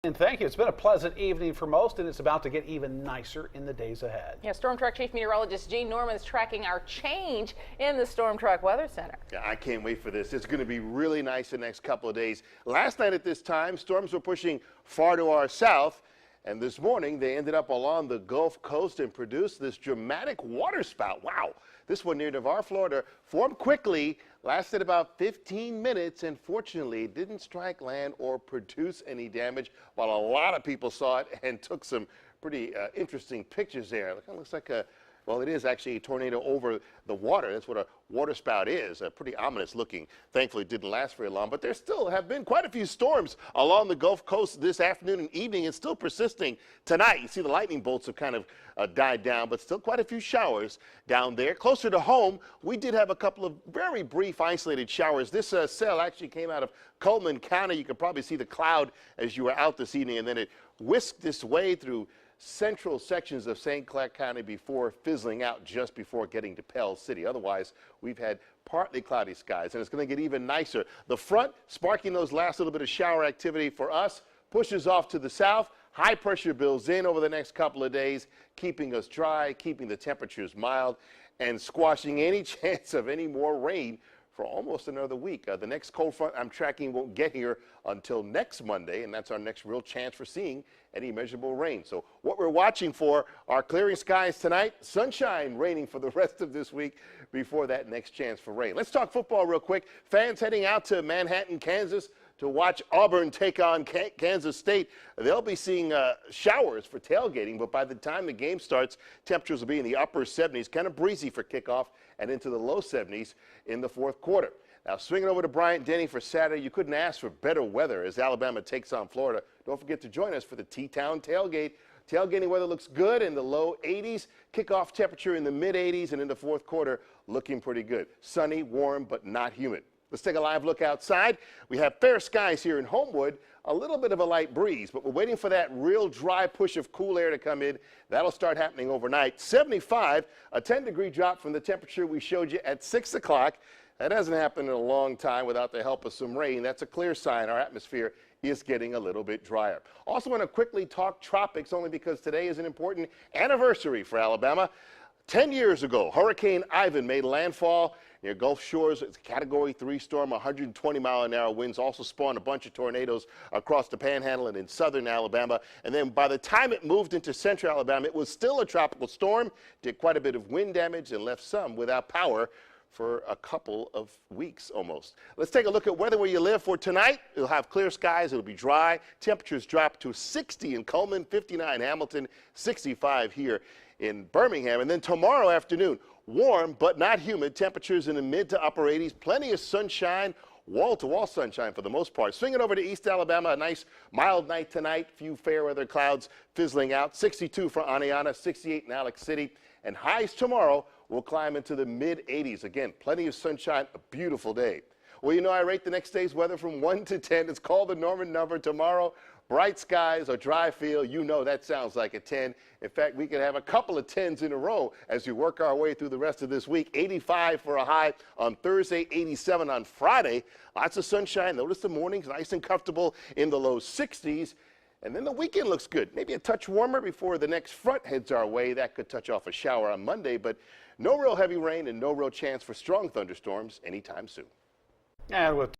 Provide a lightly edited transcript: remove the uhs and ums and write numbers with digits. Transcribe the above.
And thank you. It's been a pleasant evening for most, and it's about to get even nicer in the days ahead. Yeah, Storm Track Chief Meteorologist Gene Norman is tracking our change in the Storm Track Weather Center. Yeah, I can't wait for this. It's going to be really nice the next couple of days. Last night at this time, storms were pushing far to our south, and this morning they ended up along the Gulf Coast and produced this dramatic water spout. Wow. This one near Navarre, Florida, formed quickly, lasted about 15 minutes, and fortunately didn't strike land or produce any damage, while a lot of people saw it and took some pretty interesting pictures there. It kind of looks like a, well, it is actually a tornado over the water. That's what a water spout is, pretty ominous looking. Thankfully, it didn't last very long, but there still have been quite a few storms along the Gulf Coast this afternoon and evening. It's still persisting tonight. You see the lightning bolts have kind of died down, but still quite a few showers down there. Closer to home, we did have a couple of very brief isolated showers. This cell actually came out of Cullman County. You can probably see the cloud as you were out this evening, and then it whisked its way through central sections of St. Clair County before fizzling out just before getting to Pell City. Otherwise, we've had partly cloudy skies, and it's going to get even nicer. The front, sparking those last little bit of shower activity for us, pushes off to the south. High pressure builds in over the next couple of days, keeping us dry, keeping the temperatures mild, and squashing any chance of any more rain for almost another week. The next cold front I'm tracking won't get here until next Monday, and that's our next real chance for seeing any measurable rain. So what we're watching for are clearing skies tonight, sunshine reigning for the rest of this week before that next chance for rain. Let's talk football real quick. Fans heading out to Manhattan, Kansas to watch Auburn take on Kansas State. They'll be seeing showers for tailgating, but by the time the game starts, temperatures will be in the upper 70s, kind of breezy for kickoff, and into the low 70s in the fourth quarter. Now, swinging over to Bryant Denny for Saturday, you couldn't ask for better weather as Alabama takes on Florida. Don't forget to join us for the T-Town tailgate. Tailgating weather looks good in the low 80s. Kickoff temperature in the mid 80s, and in the fourth quarter looking pretty good. Sunny, warm, but not humid. Let's take a live look outside. We have fair skies here in Homewood, a little bit of a light breeze, but we're waiting for that real dry push of cool air to come in. That'll start happening overnight. 75, a 10-degree drop from the temperature we showed you at 6 o'clock. That hasn't happened in a long time without the help of some rain. That's a clear sign our atmosphere is getting a little bit drier. Also want to quickly talk tropics, only because today is an important anniversary for Alabama. 10 years ago, Hurricane Ivan made landfall near Gulf Shores. It's a Category 3 storm, 120-mile-an-hour winds, also spawned a bunch of tornadoes across the Panhandle and in southern Alabama. And then by the time it moved into central Alabama, it was still a tropical storm, did quite a bit of wind damage, and left some without power for a couple of weeks almost. Let's take a look at weather where you live for tonight. You'll have clear skies. It'll be dry. Temperatures drop to 60 in Cullman, 59 Hamilton, 65 here in Birmingham. And then tomorrow afternoon, warm but not humid. Temperatures in the mid to upper 80s. Plenty of sunshine, wall-to-wall sunshine for the most part. Swinging over to East Alabama, a nice mild night tonight. Few fair weather clouds fizzling out. 62 for Aniana, 68 in Alex City. And highs tomorrow will climb into the mid-80s. Again, plenty of sunshine, a beautiful day. Well, you know, I rate the next day's weather from 1 to 10. It's called the Norman number. Tomorrow, bright skies, a dry feel. You know that sounds like a 10. In fact, we could have a couple of 10s in a row as we work our way through the rest of this week. 85 for a high on Thursday, 87 on Friday. Lots of sunshine. Notice the mornings nice and comfortable in the low 60s. And then the weekend looks good. Maybe a touch warmer before the next front heads our way. That could touch off a shower on Monday, but no real heavy rain and no real chance for strong thunderstorms anytime soon. And with